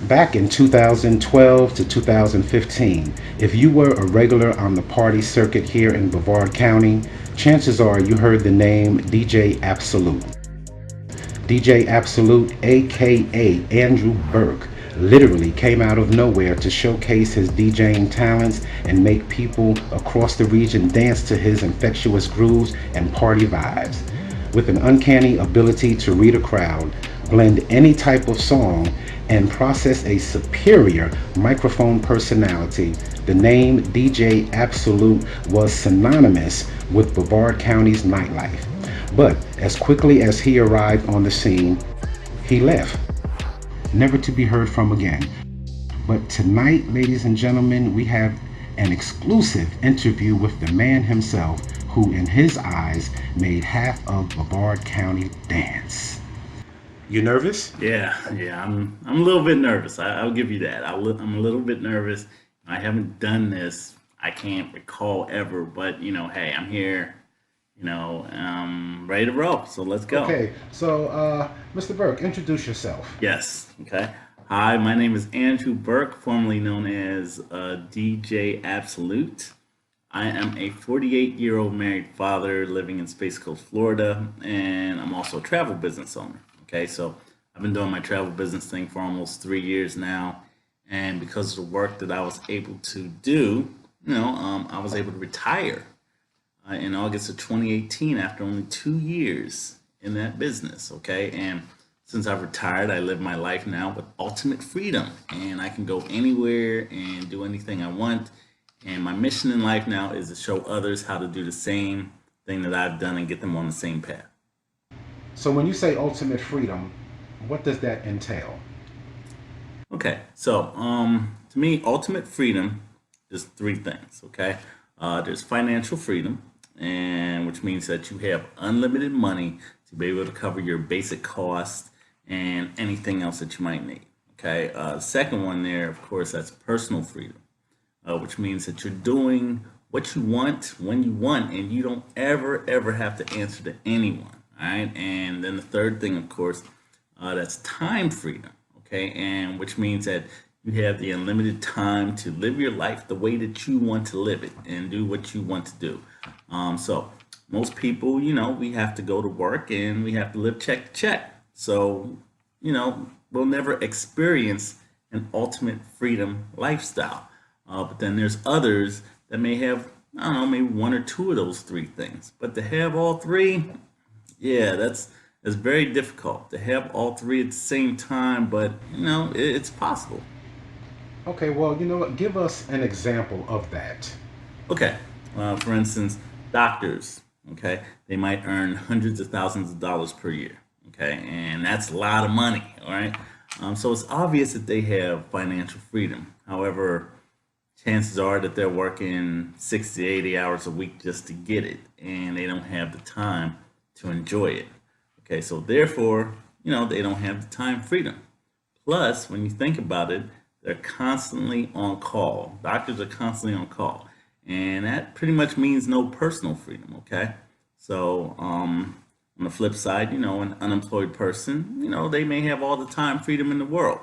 Back in 2012 to 2015, if you were a regular on the party circuit here in Brevard County, chances are you heard the name DJ Absolute. DJ Absolute, aka Andrew Burke, literally came out of nowhere to showcase his DJing talents and make people across the region dance to his infectious grooves and party vibes. With an uncanny ability to read a crowd, blend any type of song, and process a superior microphone personality, the name DJ Absolute was synonymous with Brevard County's nightlife. But as quickly as he arrived on the scene, he left, never to be heard from again. But tonight, ladies and gentlemen, we have an exclusive interview with the man himself who, in his eyes, made half of Brevard County dance. You nervous? Yeah. I'm a little bit nervous. I'll give you that. I'm a little bit nervous. I haven't done this. I can't recall ever. But hey, I'm here. Ready to roll. So let's go. Okay, so Mr. Burke, introduce yourself. Yes. Okay. Hi, my name is Andrew Burke, formerly known as DJ Absolute. I am a 48-year-old married father living in Space Coast, Florida, and I'm also a travel business owner. Okay, so I've been doing my travel business thing for almost 3 years now, and because of the work that I was able to do, I was able to retire in August of 2018 after only 2 years in that business. Okay, and since I've retired, I live my life now with ultimate freedom, and I can go anywhere and do anything I want. And my mission in life now is to show others how to do the same thing that I've done and get them on the same path. So when you say ultimate freedom, what does that entail? Okay, so to me, ultimate freedom is three things. Okay, there's financial freedom, and which means that you have unlimited money to be able to cover your basic costs and anything else that you might need. Okay, second one there, of course, that's personal freedom, which means that you're doing what you want when you want, and you don't ever have to answer to anyone. All right, and then the third thing, of course, that's time freedom. Okay, and which means that you have the unlimited time to live your life the way that you want to live it and do what you want to do. So most people, we have to go to work and we have to live check to check. So, we'll never experience an ultimate freedom lifestyle. But then there's others that may have, I don't know, maybe one or two of those three things. But to have all three, yeah, that's very difficult to have all three at the same time. But it's possible. Okay, well, you know what? Give us an example of that. Okay, for instance, doctors. Okay, they might earn hundreds of thousands of dollars per year. Okay, and that's a lot of money. All right, so it's obvious that they have financial freedom. However, chances are that they're working 60 to 80 hours a week just to get it, and they don't have the time to enjoy it. Okay, so therefore, they don't have the time freedom. Plus, when you think about it, they're constantly on call. Doctors are constantly on call, and that pretty much means no personal freedom. Okay, so on the flip side, an unemployed person, they may have all the time freedom in the world,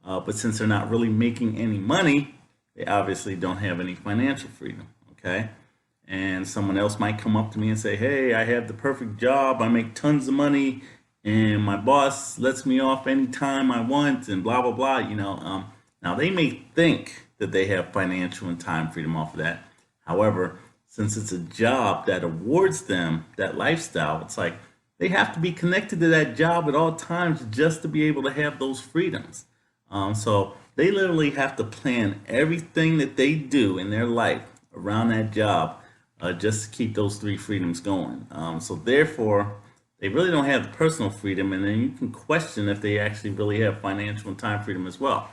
but since they're not really making any money, they obviously don't have any financial freedom. Okay, and someone else might come up to me and say, hey, I have the perfect job, I make tons of money, and my boss lets me off anytime I want, and blah blah blah. Now they may think that they have financial and time freedom off of that. However, since it's a job that awards them that lifestyle, it's like they have to be connected to that job at all times just to be able to have those freedoms. So they literally have to plan everything that they do in their life around that job, just to keep those three freedoms going. So therefore, they really don't have the personal freedom, and then you can question if they actually really have financial and time freedom as well.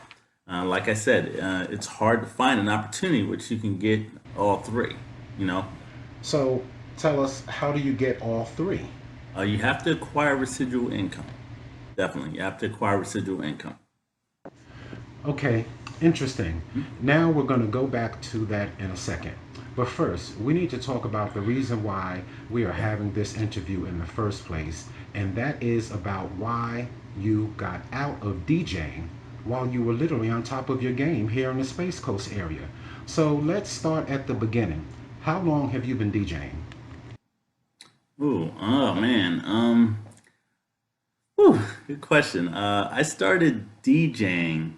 Like I said, it's hard to find an opportunity which you can get all three. You know, So tell us, how do you get all three? you have to acquire residual income. Definitely, you have to acquire residual income. Okay, interesting. Now we're going to go back to that in a second. But first, we need to talk about the reason why we are having this interview in the first place, and that is about why you got out of DJing while you were literally on top of your game here in the Space Coast area. So let's start at the beginning. How long have you been DJing? Ooh, oh man. Whew, good question. I started DJing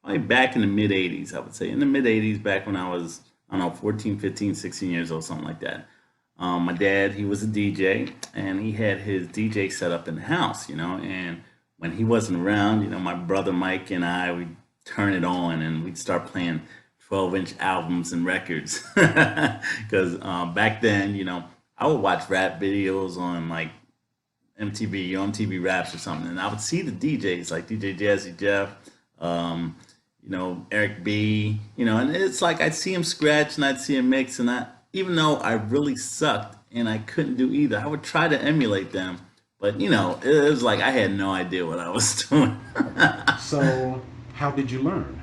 probably back in the mid 80s, I would say. In the mid 80s, back when I was, I don't know, 14, 15, 16 years old, something like that. My dad, he was a DJ, and he had his DJ set up in the house, and when he wasn't around, my brother Mike and I, we'd turn it on and we'd start playing 12-inch albums and records. Because back then, I would watch rap videos on like MTV or MTV Raps or something, and I would see the DJs like DJ Jazzy Jeff, um, Eric B, and it's like I'd see him scratch and I'd see him mix, and even though I really sucked and I couldn't do either, I would try to emulate them, but it was like I had no idea what I was doing. So, how did you learn?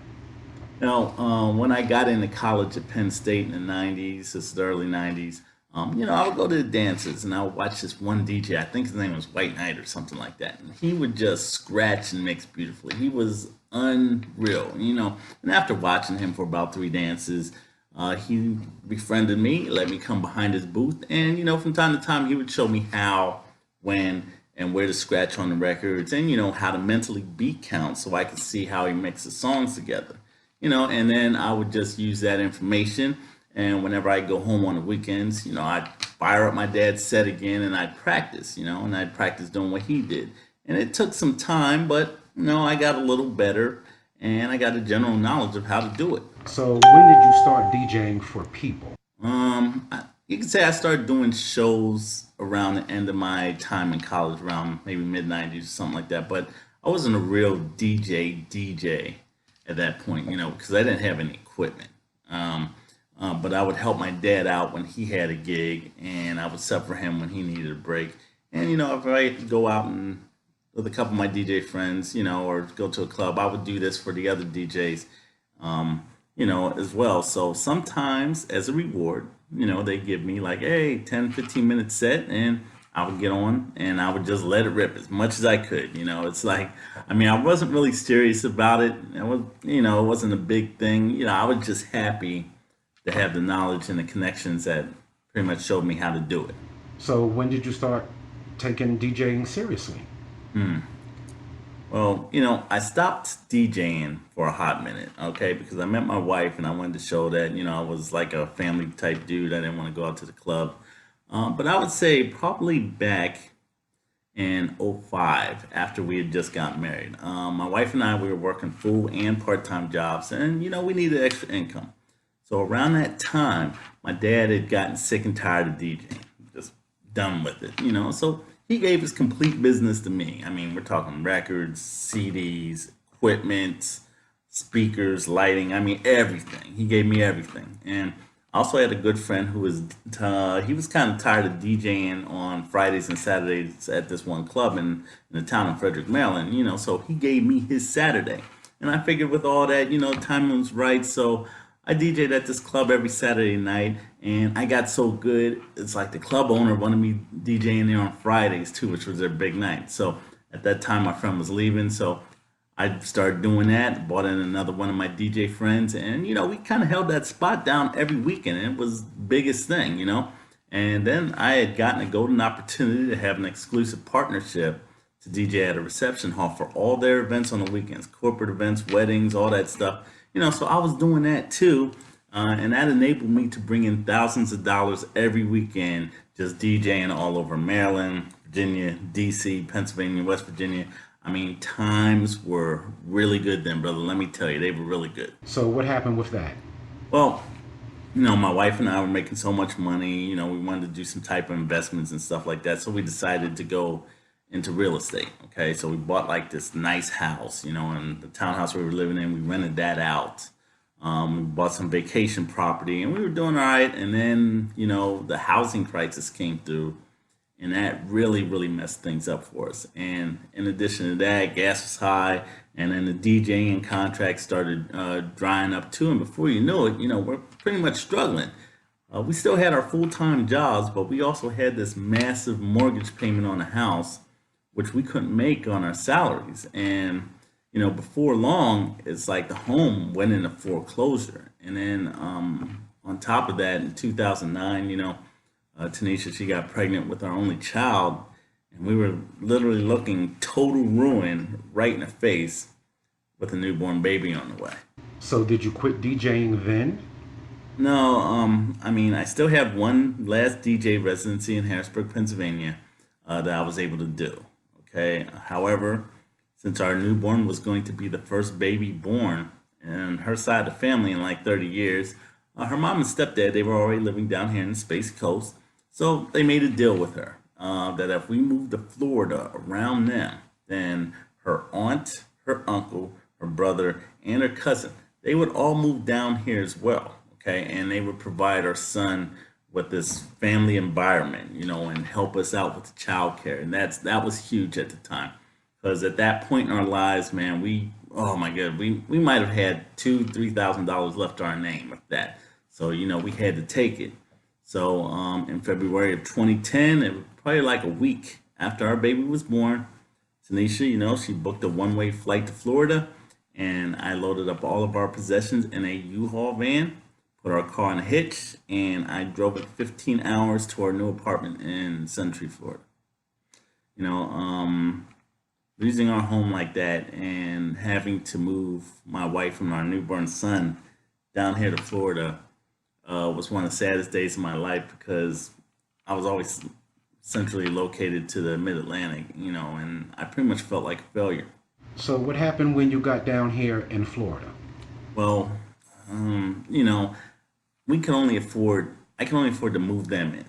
When I got into college at Penn State in the 90s, this is the early 90s, I would go to the dances and I would watch this one DJ. I think his name was White Knight or something like that. And he would just scratch and mix beautifully. He was unreal, And after watching him for about three dances, he befriended me, let me come behind his booth. And, from time to time, he would show me how, when, and where to scratch on the records and, how to mentally beat count so I could see how he mixes songs together. And then I would just use that information. And whenever I go home on the weekends, I'd fire up my dad's set again and I'd practice, and I'd practice doing what he did. And it took some time, but, I got a little better and I got a general knowledge of how to do it. So, when did you start DJing for people? You could say I started doing shows around the end of my time in college, around maybe mid 90s or something like that. But I wasn't a real DJ at that point, because I didn't have any equipment. But I would help my dad out when he had a gig, and I would sub for him when he needed a break. And if I could go out and with a couple of my DJ friends, or go to a club, I would do this for the other DJs, as well. So sometimes as a reward, they give me like, hey, 10, 15-minute set, and I would get on and I would just let it rip as much as I could. It's like, I wasn't really serious about it. It wasn't a big thing. I was just happy to have the knowledge and the connections that pretty much showed me how to do it. So, when did you start taking DJing seriously? Well, I stopped DJing for a hot minute, okay, because I met my wife and I wanted to show that, I was like a family type dude. I didn't want to go out to the club. But I would say probably back in '05 after we had just got married. My wife and I, we were working full and part-time jobs and, we needed extra income. So around that time, my dad had gotten sick and tired of DJing, just done with it, So he gave his complete business to me. We're talking records, CDs, equipment, speakers, lighting. Everything. He gave me everything. And I also had a good friend who he was kind of tired of DJing on Fridays and Saturdays at this one club in the town of Frederick, Maryland, So he gave me his Saturday. And I figured with all that, timing was right. So I DJed at this club every Saturday night, and I got so good. It's like the club owner wanted me DJing there on Fridays too, which was their big night. So at that time, my friend was leaving, so I started doing that. Brought in another one of my DJ friends, and we kind of held that spot down every weekend. And it was the biggest thing, And then I had gotten a golden opportunity to have an exclusive partnership to DJ at a reception hall for all their events on the weekends, corporate events, weddings, all that stuff. So I was doing that too, and that enabled me to bring in thousands of dollars every weekend, just DJing all over Maryland, Virginia, DC, Pennsylvania, West Virginia. Times were really good then, brother. Let me tell you, they were really good. So what happened with that? Well, my wife and I were making so much money. We wanted to do some type of investments and stuff like that. So we decided to go into real estate. Okay, so we bought like this nice house, and the townhouse we were living in, we rented that out. We bought some vacation property, and we were doing all right. And then, the housing crisis came through, and that really, really messed things up for us. And in addition to that, gas was high, and then the DJing contract started drying up too. And before you know it, we're pretty much struggling. We still had our full-time jobs, but we also had this massive mortgage payment on the house, which we couldn't make on our salaries. And before long, it's like the home went into foreclosure. And then on top of that, in 2009, Tanisha, she got pregnant with our only child, and we were literally looking total ruin right in the face with a newborn baby on the way. So did you quit DJing then? No, I mean, I still have one last DJ residency in Harrisburg, Pennsylvania, that I was able to do. Okay. However, since our newborn was going to be the first baby born in her side of the family in like 30 years, her mom and stepdad, they were already living down here in the Space Coast. So they made a deal with her that if we moved to Florida around them, then her aunt, her uncle, her brother, and her cousin, they would all move down here as well. Okay, and they would provide our son with this family environment, and help us out with the child care. And that was huge at the time. Because at that point in our lives, man, oh my God, we might have had $2,000-3,000 left to our name with that. So, we had to take it. So in February of 2010, it was probably like a week after our baby was born, Tanisha, she booked a one-way flight to Florida, and I loaded up all of our possessions in a U-Haul van, put our car in a hitch, and I drove it 15 hours to our new apartment in Suntree, Florida. You know, losing our home like that and having to move my wife and our newborn son down here to Florida was one of the saddest days of my life because I was always centrally located to the mid-Atlantic, and I pretty much felt like a failure. So what happened when you got down here in Florida? Well, we can only afford, I can only afford to move them in,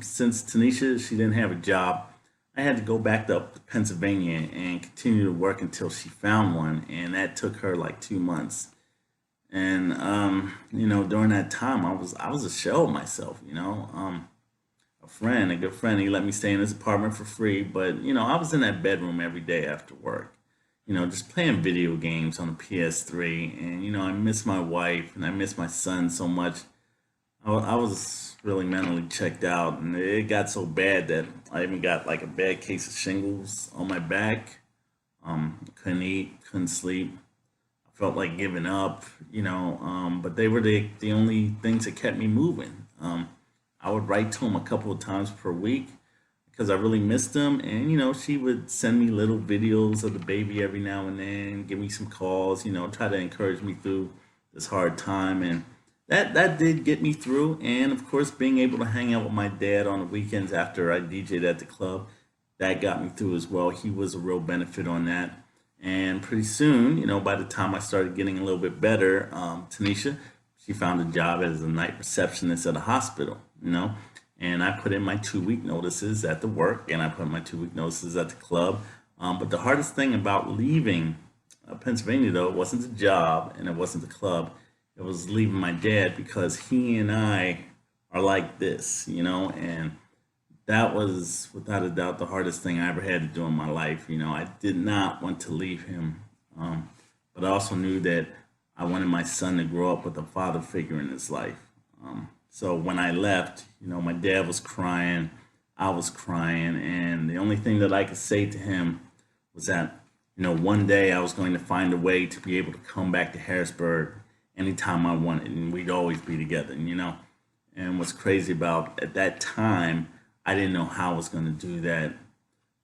since Tanisha, she didn't have a job. I had to go back up to Pennsylvania and continue to work until she found one, and that took her like 2 months. And during that time, I was a shell of myself. A good friend, he let me stay in his apartment for free, but I was in that bedroom every day after work, just playing video games on the PS3, and I miss my wife and I miss my son so much. I was really mentally checked out, and it got so bad that I even got like a bad case of shingles on my back. Couldn't eat, couldn't sleep. I felt like giving up, but they were the only things that kept me moving. I would write to him a couple of times per week because I really missed him, and she would send me little videos of the baby every now and then, give me some calls, try to encourage me through this hard time, and that did get me through. And of course, being able to hang out with my dad on the weekends after I DJed at the club, that got me through as well. He was a real benefit on that. And pretty soon, by the time I started getting a little bit better, Tanisha, she found a job as a night receptionist at a hospital, and I put in my 2 week notices at the work, and I put in my 2 week notices at the club. But the hardest thing about leaving Pennsylvania, though, it wasn't the job and it wasn't the club. It was leaving my dad because he and I are like this, and that was without a doubt the hardest thing I ever had to do in my life. I did not want to leave him, but I also knew that I wanted my son to grow up with a father figure in his life. So when I left, my dad was crying, I was crying, and the only thing that I could say to him was that, one day I was going to find a way to be able to come back to Harrisburg anytime I wanted, and we'd always be together, And what's crazy about at that time, I didn't know how I was going to do that.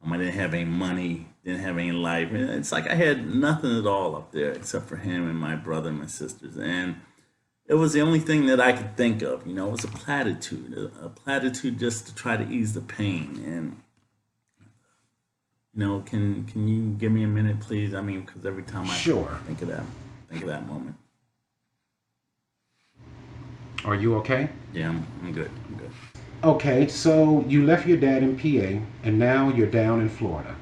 I didn't have any money, didn't have any life. And it's like I had nothing at all up there except for him and my brother and my sisters. And it was the only thing that I could think of. It was a platitude just to try to ease the pain. And can you give me a minute, please? I mean, because every time I Sure. think of that moment. Are you okay? Yeah, I'm good. I'm good. Okay, so you left your dad in PA and now you're down in Florida.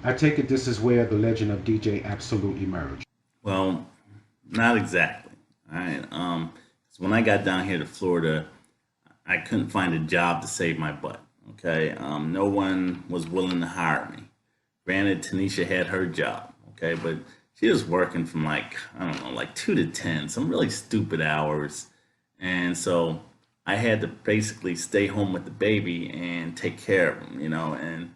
I take it this is where the legend of DJ Absoluut emerged. Well, not exactly. All right. So when I got down here to Florida, I couldn't find a job to save my butt. Okay. No one was willing to hire me. Granted, Tanisha had her job. Okay, but she was working from like, I don't know, like 2 to 10, some really stupid hours. And so I had to basically stay home with the baby and take care of him, And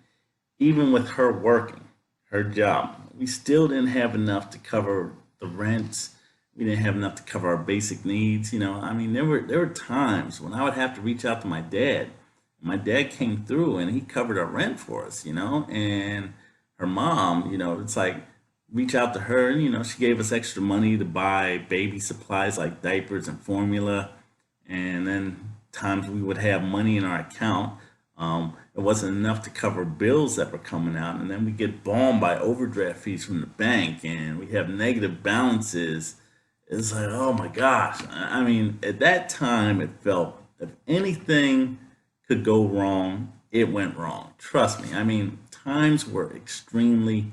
even with her working, her job, we still didn't have enough to cover the rent. We didn't have enough to cover our basic needs. I mean, there were times when I would have to reach out to my dad. My dad came through and he covered our rent for us, and her mom, it's like reach out to her, and she gave us extra money to buy baby supplies like diapers and formula. And then times we would have money in our account, it wasn't enough to cover bills that were coming out, and then we get bombed by overdraft fees from the bank, and we have negative balances. It's like, oh my gosh. I mean, at that time, it felt if anything could go wrong, it went wrong. Trust me. I mean, times were extremely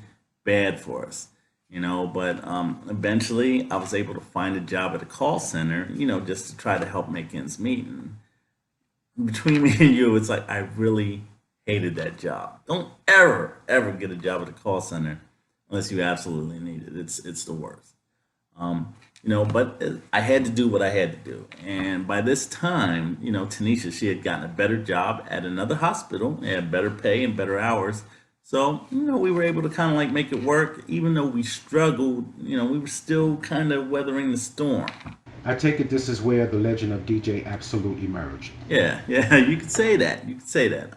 bad for us, but eventually I was able to find a job at a call center, just to try to help make ends meet. And between me and you, it's like I really hated that job. Don't ever get a job at a call center unless you absolutely need it. It's the worst. But I had to do what I had to do. And by this time, Tanisha, she had gotten a better job at another hospital, had better pay and better hours. So, we were able to kind of like make it work. Even though we struggled, we were still kind of weathering the storm. I take it this is where the legend of DJ Absolute emerged. Yeah, you could say that. You could say that.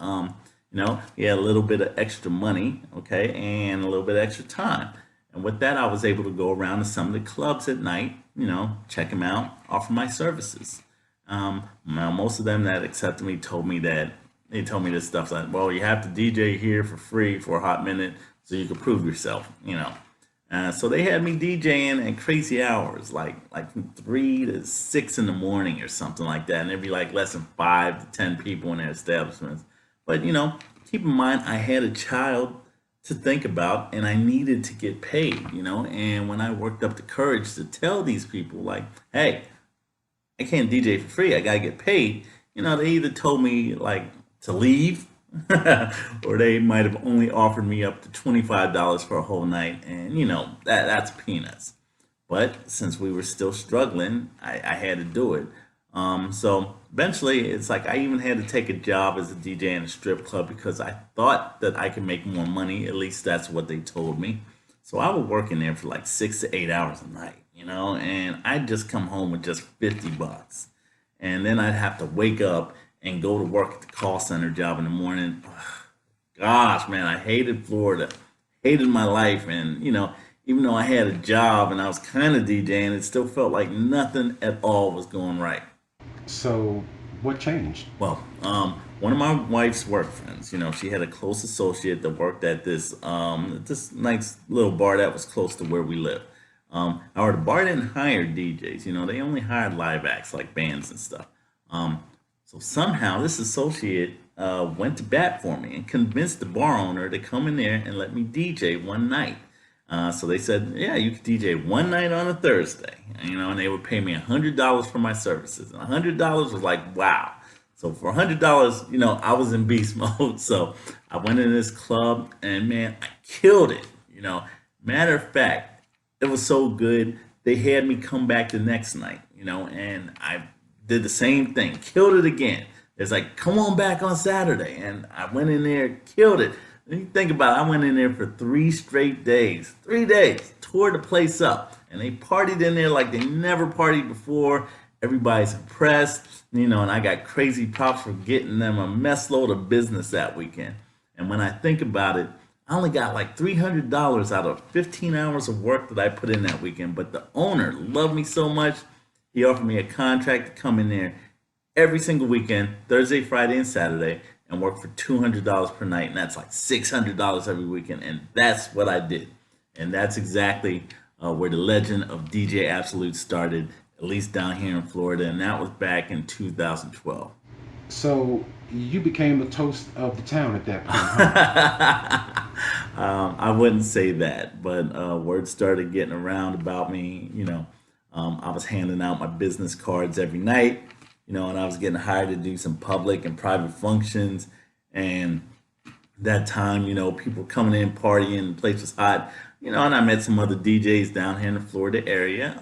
He had a little bit of extra money, okay, and a little bit of extra time. And with that, I was able to go around to some of the clubs at night, check them out, offer my services. Now, most of them that accepted me told me this stuff like, well, you have to DJ here for free for a hot minute so you can prove yourself. So they had me DJing at crazy hours, like from 3 to 6 in the morning or something like that. And there'd be like less than 5 to 10 people in their establishments. But, keep in mind, I had a child to think about and I needed to get paid, and when I worked up the courage to tell these people like, hey, I can't DJ for free, I gotta get paid, they either told me like to leave or they might have only offered me up to $25 for a whole night, and that's peanuts. But since we were still struggling, I had to do it. So eventually, it's like I even had to take a job as a DJ in a strip club because I thought that I could make more money. At least that's what they told me. So I would work in there for like 6 to 8 hours a night, and I'd just come home with just $50. And then I'd have to wake up and go to work at the call center job in the morning. Gosh, man, I hated Florida, hated my life. And, even though I had a job and I was kind of DJing, it still felt like nothing at all was going right. So, what changed? Well, one of my wife's work friends, she had a close associate that worked at this nice little bar that was close to where we live. However, the bar didn't hire DJs, they only hired live acts like bands and stuff. So somehow this associate went to bat for me and convinced the bar owner to come in there and let me DJ one night. So they said, yeah, you could DJ one night on a Thursday, and they would pay me $100 for my services. And $100 was like, wow. So for $100, I was in beast mode. So I went in this club and man, I killed it. Matter of fact, it was so good. They had me come back the next night, and I did the same thing, killed it again. It's like, come on back on Saturday. And I went in there, killed it. And you think about it, I went in there for 3 straight days. 3 days, tore the place up. And they partied in there like they never partied before. Everybody's impressed, and I got crazy props for getting them a mess load of business that weekend. And when I think about it, I only got like $300 out of 15 hours of work that I put in that weekend. But the owner loved me so much, he offered me a contract to come in there every single weekend, Thursday, Friday, and Saturday, and work for $200 per night, and that's like $600 every weekend, and that's what I did. And that's exactly where the legend of DJ Absolute started, at least down here in Florida, and that was back in 2012. So you became the toast of the town at that point, huh? I wouldn't say that, but word started getting around about me. I was handing out my business cards every night, and I was getting hired to do some public and private functions. And that time, people were coming in, partying, the place was hot, and I met some other DJs down here in the Florida area.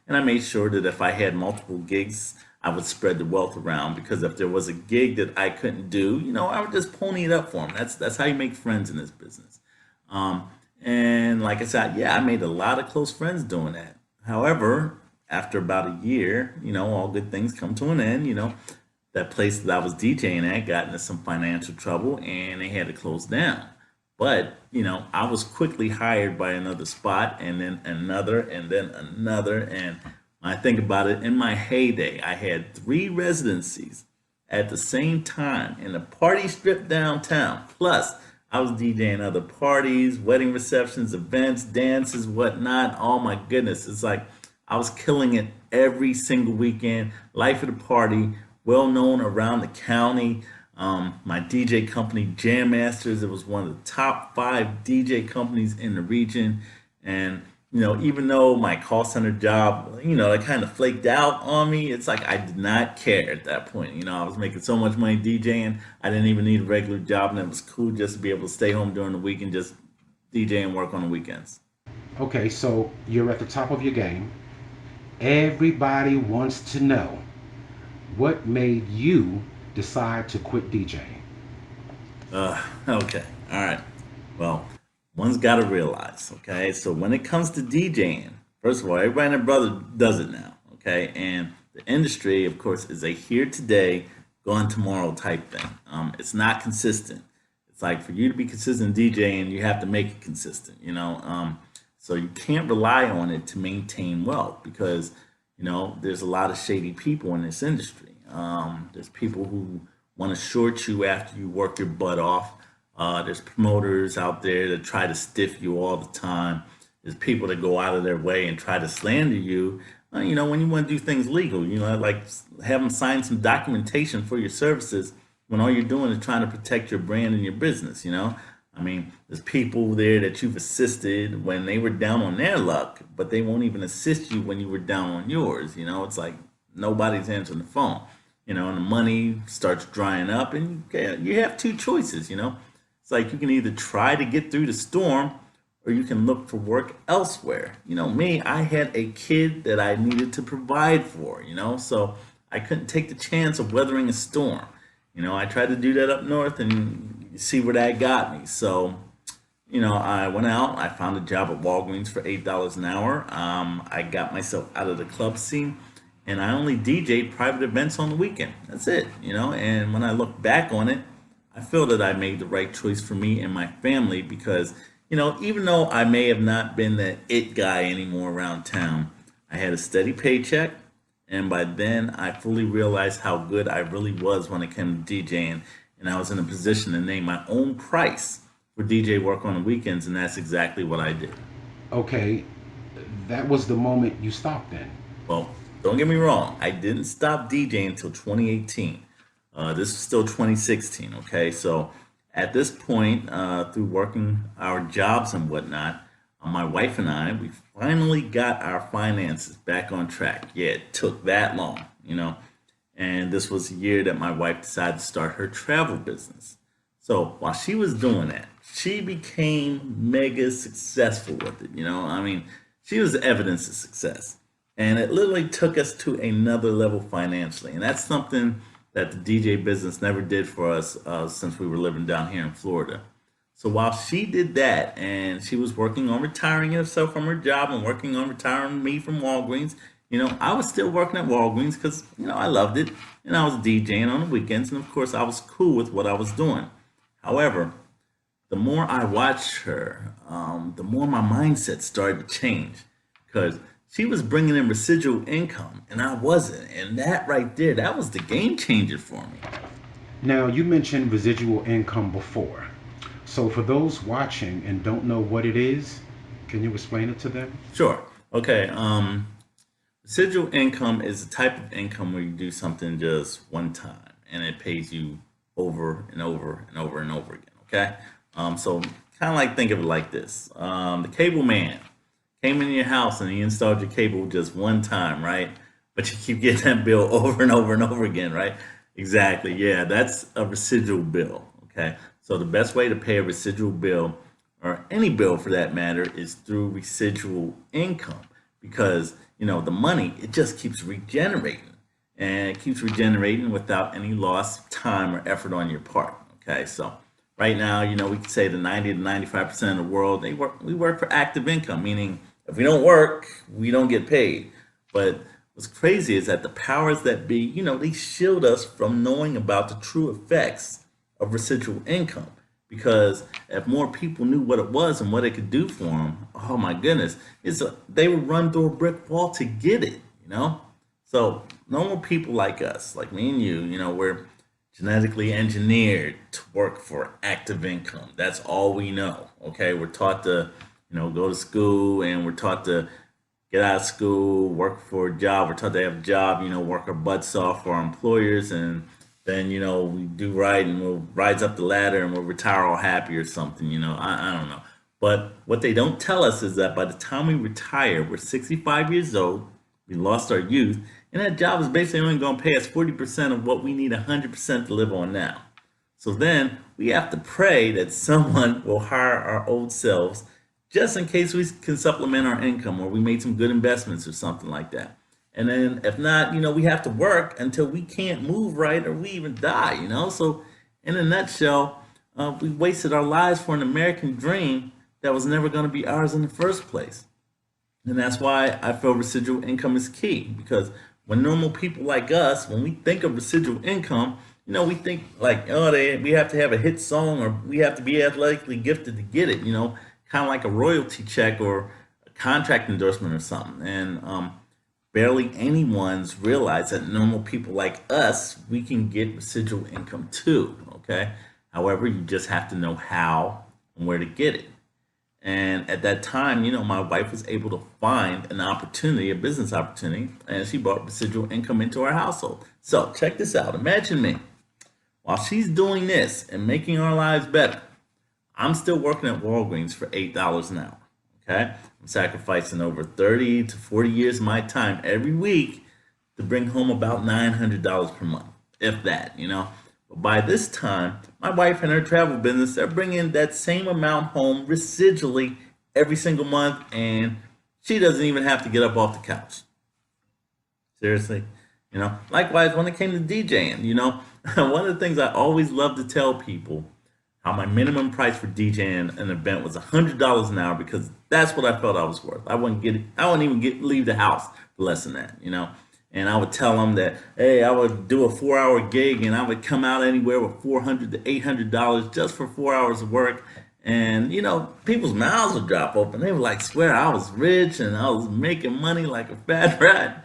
And I made sure that if I had multiple gigs, I would spread the wealth around, because if there was a gig that I couldn't do, I would just pony it up for them. That's how you make friends in this business. And like I said, yeah, I made a lot of close friends doing that. However, after about a year, all good things come to an end. That place that I was DJing at got into some financial trouble and they had to close down. But, I was quickly hired by another spot and then another and then another. And when I think about it, in my heyday, I had 3 residencies at the same time in a party strip downtown. Plus, I was DJing other parties, wedding receptions, events, dances, whatnot. Oh my goodness. It's like I was killing it every single weekend. Life of the party, well known around the county. My DJ company, Jam Masters, it was one of the top 5 DJ companies in the region. And even though my call center job, it kind of flaked out on me, it's like I did not care at that point. I was making so much money DJing, I didn't even need a regular job, and it was cool just to be able to stay home during the week and just DJ and work on the weekends. Okay, so you're at the top of your game. Everybody wants to know what made you decide to quit DJing. Okay, all right. Well, one's got to realize, okay? So when it comes to DJing, first of all, everybody and their brother does it now, okay? And the industry, of course, is a here today, gone tomorrow type thing. It's not consistent. It's like for you to be consistent DJing, you have to make it consistent. So you can't rely on it to maintain wealth because, there's a lot of shady people in this industry. There's people who want to short you after you work your butt off. There's promoters out there that try to stiff you all the time. There's people that go out of their way and try to slander you. When you want to do things legal, like have them sign some documentation for your services when all you're doing is trying to protect your brand and your business. I mean, there's people there that you've assisted when they were down on their luck, but they won't even assist you when you were down on yours. It's like nobody's answering the phone. And the money starts drying up, and you have 2 choices. It's like you can either try to get through the storm, or you can look for work elsewhere. Me, I had a kid that I needed to provide for. So I couldn't take the chance of weathering a storm. I tried to do that up north, and you see where that got me. So, I went out. I found a job at Walgreens for $8 an hour. I got myself out of the club scene, and I only DJed private events on the weekend. That's it. And when I look back on it, I feel that I made the right choice for me and my family because, even though I may have not been the it guy anymore around town, I had a steady paycheck. And by then, I fully realized how good I really was when it came to DJing. And I was in a position to name my own price for DJ work on the weekends. And that's exactly what I did. Okay, that was the moment you stopped then. Well, don't get me wrong. I didn't stop DJing until 2018. This is still 2016, okay? So at this point, through working our jobs and whatnot, my wife and I, we finally got our finances back on track. Yeah, it took that long. And this was the year that my wife decided to start her travel business. So while she was doing that, she became mega successful with it. I mean, she was the evidence of success. And it literally took us to another level financially. And that's something that the DJ business never did for us since we were living down here in Florida. So while she did that and she was working on retiring herself from her job and working on retiring me from Walgreens, I was still working at Walgreens because, I loved it. And I was DJing on the weekends. And of course, I was cool with what I was doing. However, the more I watched her, the more my mindset started to change because she was bringing in residual income and I wasn't. And that right there, that was the game changer for me. Now, you mentioned residual income before. So for those watching and don't know what it is, can you explain it to them? Sure. Okay. Residual income is a type of income where you do something just one time and it pays you over and over and over and over again. Okay. So kind of like think of it like this. The cable man came in your house and he installed your cable just one time, right? But you keep getting that bill over and over and over again, right? Exactly. Yeah, that's a residual bill. Okay. So the best way to pay a residual bill, or any bill for that matter, is through residual income because, the money, it just keeps regenerating and it keeps regenerating without any loss of time or effort on your part. Okay. So right now, we can say the 90 to 95% of the world, we work for active income, meaning if we don't work, we don't get paid. But what's crazy is that the powers that be, they shield us from knowing about the true effects of residual income. Because if more people knew what it was and what it could do for them, oh my goodness, they would run through a brick wall to get it. So normal people like us, like me and you, we're genetically engineered to work for active income. That's all we know. Okay, we're taught to, go to school, and we're taught to get out of school, work for a job. We're taught to have a job, work our butts off for our employers, and then we do right, and we'll rise up the ladder, and we'll retire all happy or something. I don't know. But what they don't tell us is that by the time we retire, we're 65 years old. We lost our youth, and that job is basically only going to pay us 40% of what we need 100% to live on now. So then we have to pray that someone will hire our old selves just in case we can supplement our income, or we made some good investments or something like that. And then if not, we have to work until we can't move right, or we even die. So in a nutshell, we wasted our lives for an American dream that was never going to be ours in the first place. And that's why I feel residual income is key, because when normal people like us, when we think of residual income, we think like, oh, we have to have a hit song, or we have to be athletically gifted to get it, kind of like a royalty check or a contract endorsement or something. And barely anyone's realized that normal people like us, we can get residual income too, okay? However, you just have to know how and where to get it. And at that time, my wife was able to find an opportunity, a business opportunity, and she brought residual income into our household. So check this out. Imagine me. While she's doing this and making our lives better, I'm still working at Walgreens for $8 an hour. Okay? I'm sacrificing over 30 to 40 years of my time every week to bring home about $900 per month, if that. But by this time, my wife and her travel business, they're bringing that same amount home residually every single month, and she doesn't even have to get up off the couch. Seriously. Likewise, when it came to DJing, one of the things I always love to tell people, how my minimum price for DJing an event was $100 an hour, because that's what I felt I was worth. I wouldn't even leave the house for less than that. And I would tell them that, hey, I would do a 4-hour gig, and I would come out anywhere with $400 to $800 just for 4 hours of work. And people's mouths would drop open. They would like swear I was rich and I was making money like a fat rat.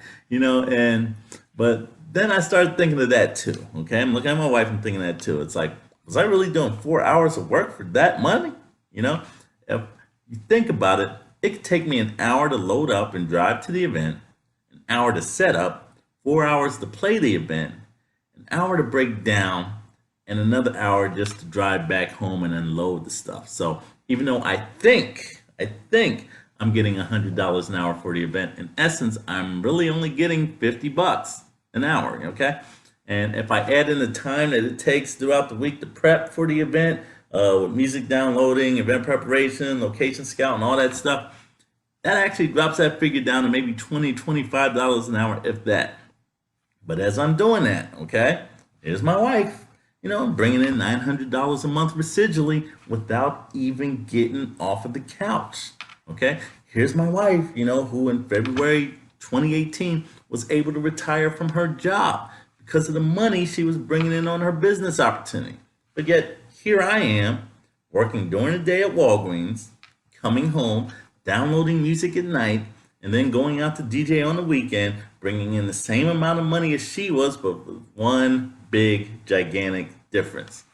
But then I started thinking of that too. Okay, I'm looking at my wife and thinking that too. It's like, was I really doing 4 hours of work for that money? If you think about it, it could take me an hour to load up and drive to the event, an hour to set up, 4 hours to play the event, an hour to break down, and another hour just to drive back home and unload the stuff. So even though I think I'm getting $100 an hour for the event, in essence, I'm really only getting $50 an hour. Okay. And if I add in the time that it takes throughout the week to prep for the event, with music downloading, event preparation, location scout, and all that stuff, that actually drops that figure down to maybe $20, $25 an hour, if that. But as I'm doing that, okay, here's my wife, bringing in $900 a month residually without even getting off of the couch. Okay, here's my wife, who in February 2018 was able to retire from her job because of the money she was bringing in on her business opportunity. But yet, here I am, working during the day at Walgreens, coming home, downloading music at night, and then going out to DJ on the weekend, bringing in the same amount of money as she was, but with one big, gigantic difference.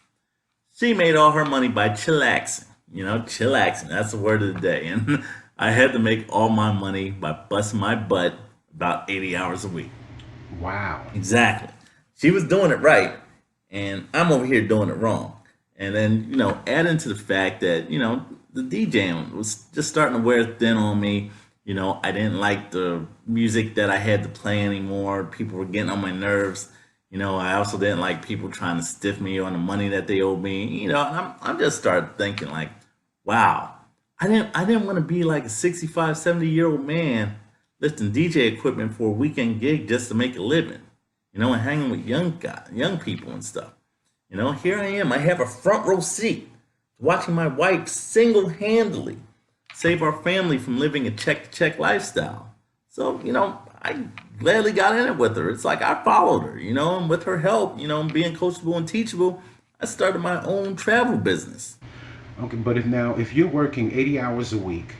She made all her money by chillaxing. Chillaxing, that's the word of the day. And I had to make all my money by busting my butt about 80 hours a week. Wow. Exactly. She was doing it right, and I'm over here doing it wrong. And then, adding to the fact that, the DJing was just starting to wear thin on me. I didn't like the music that I had to play anymore. People were getting on my nerves. I also didn't like people trying to stiff me on the money that they owed me. And I'm just started thinking like, wow, I didn't want to be like a 65, 70-year-old man lifting DJ equipment for a weekend gig just to make a living, and hanging with young people and stuff. Here I am. I have a front row seat watching my wife single-handedly save our family from living a check-to-check lifestyle. So, I gladly got in it with her. It's like I followed her, and with her help, being coachable and teachable, I started my own travel business. Okay, but if you're working 80 hours a week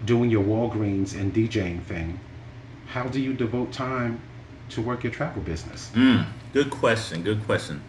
doing your Walgreens and DJing thing, how do you devote time to work your travel business? Good question. Good question.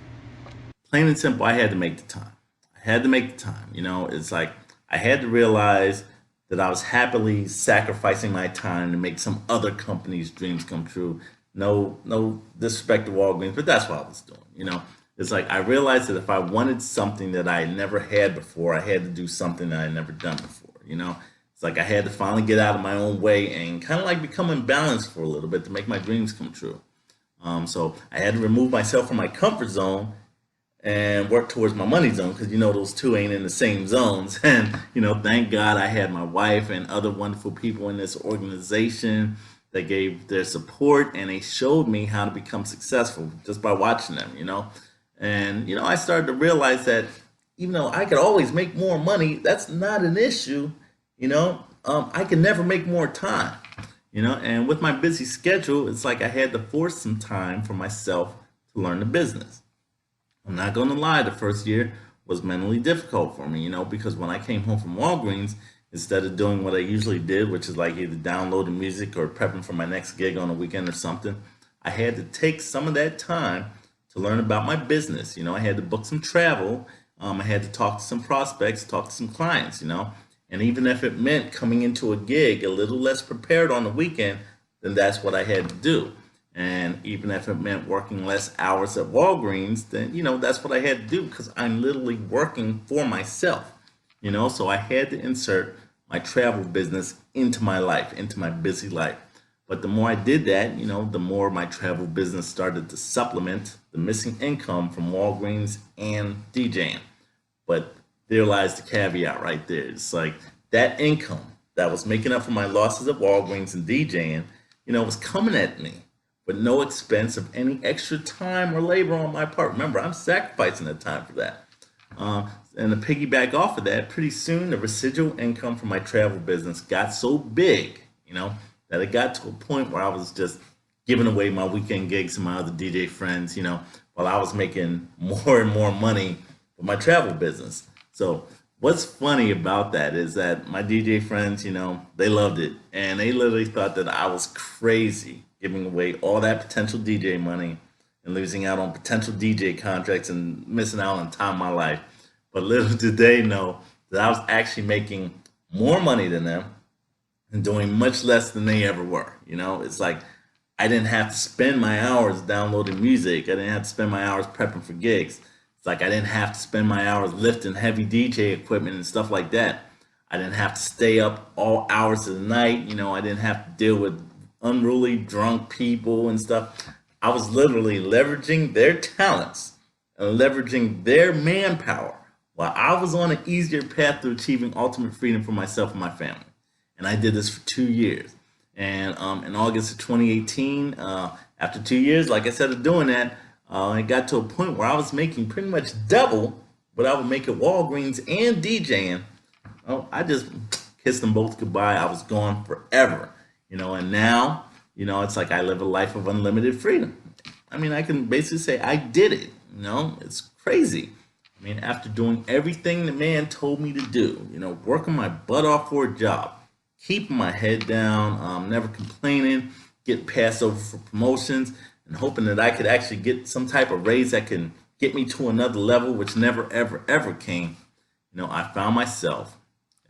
Plain and simple, I had to make the time. I had to make the time. It's like I had to realize that I was happily sacrificing my time to make some other company's dreams come true. No disrespect to Walgreens, but that's what I was doing. It's like I realized that if I wanted something that I never had before, I had to do something that I had never done before. It's like I had to finally get out of my own way and kind of like become imbalanced for a little bit to make my dreams come true. So I had to remove myself from my comfort zone and work towards my money zone because those two ain't in the same zones. And thank God I had my wife and other wonderful people in this organization that gave their support and they showed me how to become successful just by watching them. And I started to realize that even though I could always make more money, that's not an issue. I can never make more time. And with my busy schedule, it's like I had to force some time for myself to learn the business. I'm not going to lie, the first year was mentally difficult for me, because when I came home from Walgreens, instead of doing what I usually did, which is like either downloading music or prepping for my next gig on a weekend or something, I had to take some of that time to learn about my business. I had to book some travel. I had to talk to some prospects, talk to some clients, and even if it meant coming into a gig a little less prepared on the weekend, then that's what I had to do. And even if it meant working less hours at Walgreens, then, that's what I had to do because I'm literally working for myself, so I had to insert my travel business into my life, into my busy life. But the more I did that, the more my travel business started to supplement the missing income from Walgreens and DJing. But there lies the caveat right there. It's like that income that was making up for my losses at Walgreens and DJing, was coming at me, but no expense of any extra time or labor on my part. Remember, I'm sacrificing the time for that. And to piggyback off of that, pretty soon the residual income from my travel business got so big, that it got to a point where I was just giving away my weekend gigs to my other DJ friends, while I was making more and more money with my travel business. So what's funny about that is that my DJ friends, they loved it. And they literally thought that I was crazy giving away all that potential DJ money and losing out on potential DJ contracts and missing out on time of my life. But little did they know that I was actually making more money than them and doing much less than they ever were. It's like I didn't have to spend my hours downloading music. I didn't have to spend my hours prepping for gigs. It's like I didn't have to spend my hours lifting heavy DJ equipment and stuff like that. I didn't have to stay up all hours of the night. I didn't have to deal with unruly drunk people and stuff. I was literally leveraging their talents and leveraging their manpower while I was on an easier path to achieving ultimate freedom for myself and my family. And I did this for 2 years. And in August of 2018, after 2 years, like I said, of doing that, it got to a point where I was making pretty much double what I would make at Walgreens and DJing. Oh, I just kissed them both goodbye. I was gone forever, and now, it's like I live a life of unlimited freedom. I mean, I can basically say I did it, it's crazy. I mean, after doing everything the man told me to do, working my butt off for a job, keeping my head down, never complaining, getting passed over for promotions, and hoping that I could actually get some type of raise that can get me to another level, which never, ever, ever came. I found myself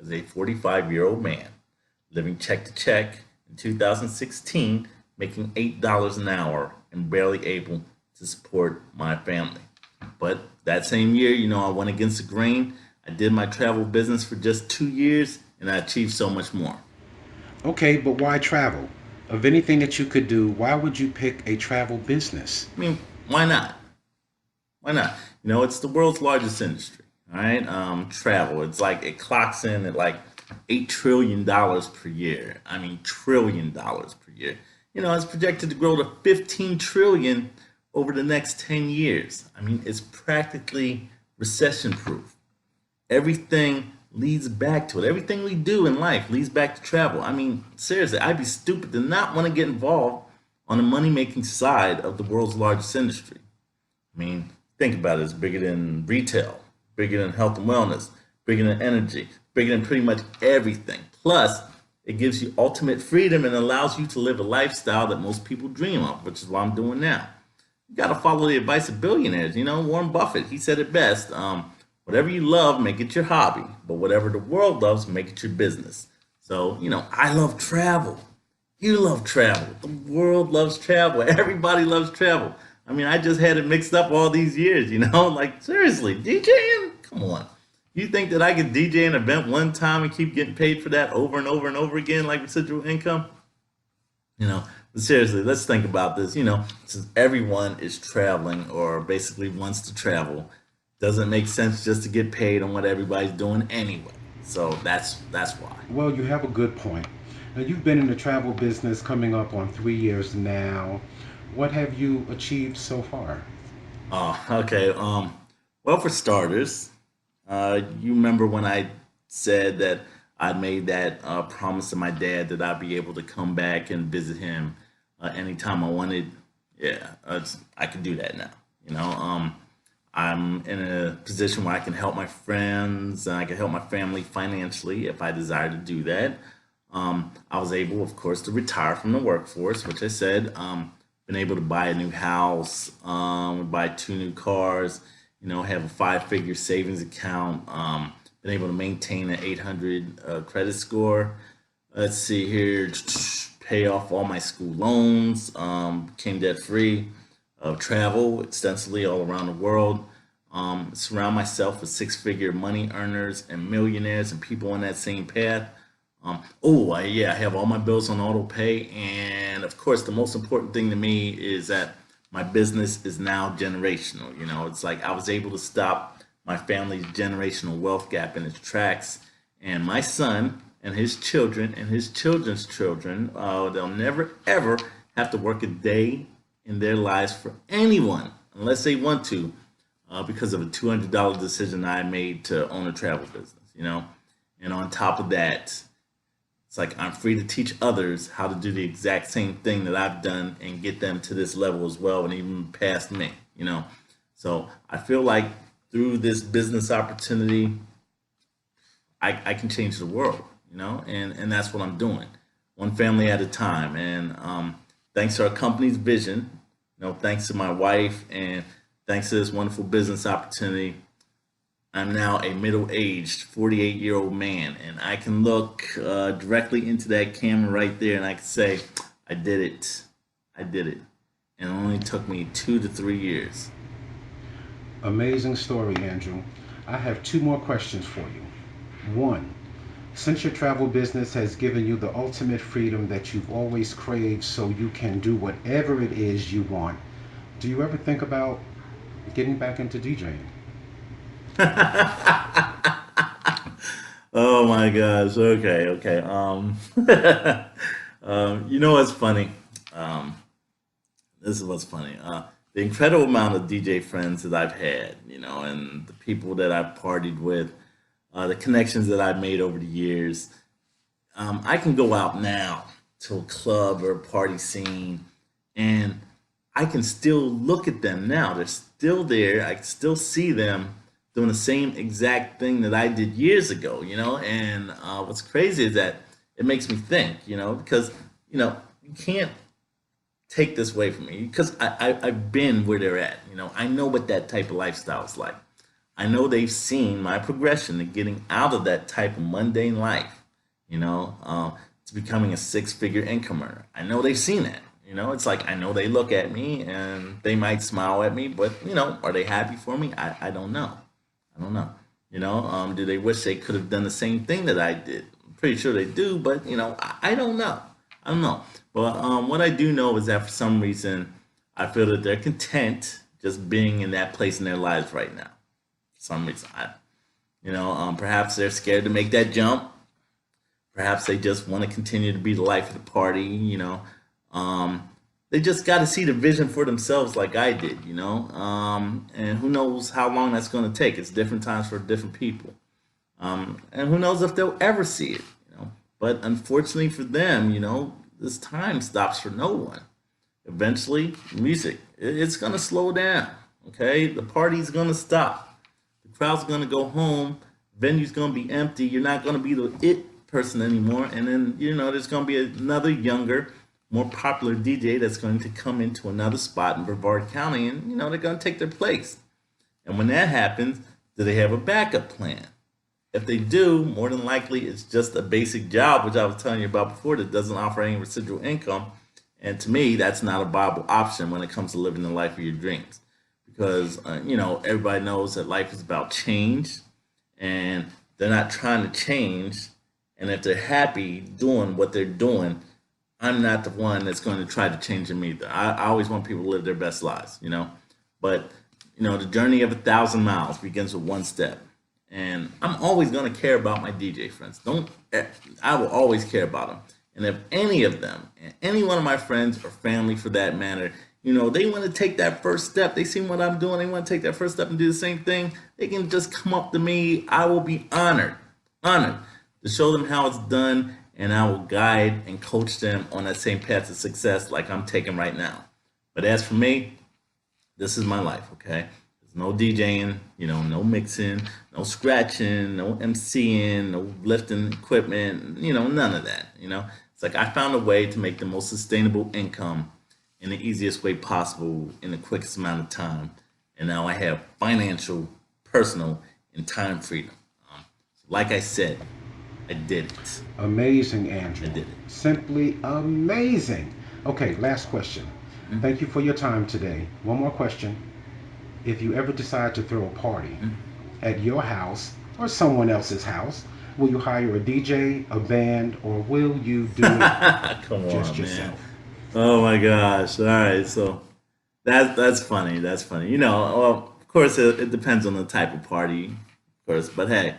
as a 45-year-old man living check to check in 2016, making $8 an hour and barely able to support my family. But that same year, I went against the grain. I did my travel business for just 2 years and I achieved so much more. Okay, but why travel? Of anything that you could do, why would you pick a travel business? I mean, why not? Why not? It's the world's largest industry, all right? Travel. It's like it clocks in at like $8 trillion per year. $1 trillion per year. It's projected to grow to 15 trillion over the next 10 years. I mean, it's practically recession proof. Everything leads back to it. Everything we do in life leads back to travel. I mean, seriously, I'd be stupid to not want to get involved on the money making side of the world's largest industry. I mean, think about it. It's bigger than retail, bigger than health and wellness, bigger than energy, bigger than pretty much everything. Plus, it gives you ultimate freedom and allows you to live a lifestyle that most people dream of, which is what I'm doing now. You got to follow the advice of billionaires. You know, Warren Buffett, he said it best. Whatever you love, make it your hobby. But whatever the world loves, make it your business. So, I love travel. You love travel. The world loves travel. Everybody loves travel. I mean, I just had it mixed up all these years, like seriously, DJing? Come on. You think that I could DJ an event one time and keep getting paid for that over and over and over again, like residual income? But seriously, let's think about this. Since everyone is traveling or basically wants to travel, doesn't make sense just to get paid on what everybody's doing anyway. So that's why. Well, you have a good point. Now, you've been in the travel business coming up on 3 years now. What have you achieved so far? Oh, okay. Well, for starters, you remember when I said that I made that promise to my dad that I'd be able to come back and visit him anytime I wanted? Yeah, I can do that now. I'm in a position where I can help my friends and I can help my family financially if I desire to do that. I was able, of course, to retire from the workforce, which I said. Been able to buy a new house, buy 2 new cars, have a 5-figure savings account, been able to maintain an 800 credit score. Let's see here, pay off all my school loans, became debt free, travel extensively all around the world, surround myself with 6-figure money earners and millionaires and people on that same path. I have all my bills on auto pay, and of course, the most important thing to me is that my business is now generational. It's like I was able to stop my family's generational wealth gap in its tracks, and my son and his children and his children's children, they'll never ever have to work a day in their lives for anyone unless they want to, because of a $200 decision I made to own a travel business. And on top of that, it's like I'm free to teach others how to do the exact same thing that I've done and get them to this level as well and even past me. So I feel like through this business opportunity, I can change the world, and that's what I'm doing, one family at a time. And thanks to our company's vision, thanks to my wife, and thanks to this wonderful business opportunity, I'm now a middle-aged 48-year-old man, and I can look directly into that camera right there, and I can say, I did it. I did it. And it only took me 2 to 3 years. Amazing story, Andrew. I have 2 more questions for you. 1, since your travel business has given you the ultimate freedom that you've always craved so you can do whatever it is you want, do you ever think about getting back into DJing? Oh my gosh. Okay. What's funny? This is what's funny. The incredible amount of DJ friends that I've had, and the people that I've partied with, the connections that I've made over the years. I can go out now to a club or a party scene, and I can still look at them now. They're still there. I can still see them doing the same exact thing that I did years ago, and what's crazy is that it makes me think, because, you can't take this away from me because I've been where they're at, I know what that type of lifestyle is like. I know they've seen my progression to getting out of that type of mundane life, to becoming a 6-figure income earner. I know they've seen that, it's like, I know they look at me and they might smile at me, but, are they happy for me? I don't know. I don't know. Do they wish they could have done the same thing that I did? I'm pretty sure they do, but I don't know. I don't know. But what I do know is that for some reason, I feel that they're content just being in that place in their lives right now. For some reason, perhaps they're scared to make that jump. Perhaps they just want to continue to be the life of the party. they just got to see the vision for themselves like I did, you know. And who knows how long that's going to take. It's different times for different people. And who knows if they'll ever see it, you know. But unfortunately for them, you know, this time stops for no one. Eventually, music, it's going to slow down, okay? The party's going to stop. The crowd's going to go home. Venue's going to be empty. You're not going to be the it person anymore. And then, you know, there's going to be another younger, more popular DJ that's going to come into another spot in Brevard County, and, you know, they're going to take their place. And when that happens, do they have a backup plan? If they do, more than likely it's just a basic job, which I was telling you about before, that doesn't offer any residual income. And to me, that's not a viable option when it comes to living the life of your dreams. Because, you know, everybody knows that life is about change, and they're not trying to change. And if they're happy doing what they're doing, I'm not the one that's going to try to change them either. I always want people to live their best lives, you know. But, you know, the journey of 1,000 miles begins with one step. And I'm always going to care about my DJ friends. I will always care about them. And if any of them, and any one of my friends or family for that matter, you know, they want to take that first step, they see what I'm doing, they want to take that first step and do the same thing, they can just come up to me. I will be honored to show them how it's done, and I will guide and coach them on that same path to success like I'm taking right now. But as for me, this is my life, okay? There's no DJing, you know, no mixing, no scratching, no MCing, no lifting equipment, you know, none of that, you know? It's like I found a way to make the most sustainable income in the easiest way possible in the quickest amount of time. And now I have financial, personal, and time freedom. Like I said, I did it. Amazing, Andrew. I did it. Simply amazing. Okay, last question. Thank you for your time today. One more question. If you ever decide to throw a party at your house or someone else's house, will you hire a DJ, a band, or will you do it Come just on, yourself? man. Oh my gosh. All right. So that's funny. That's funny. You know, well, of course, it depends on the type of party, of course. But hey,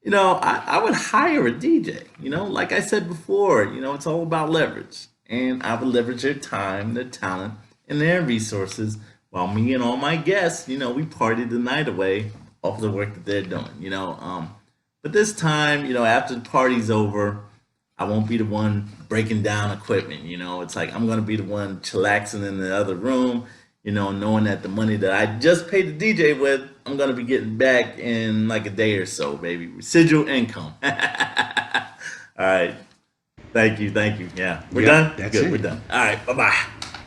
you know, I would hire a DJ. You know, like I said before, you know, it's all about leverage. And I would leverage their time, their talent, and their resources while me and all my guests, you know, we partied the night away off the work that they're doing, you know. But this time, you know, after the party's over, I won't be the one breaking down equipment, you know. It's like I'm going to be the one chillaxing in the other room, you know, knowing that the money that I just paid the DJ with, I'm going to be getting back in like a day or so, baby. Residual income. All right. Thank you. Thank you. Yeah. We're Yep, done? that's Good. it. We're done. All right. Bye-bye.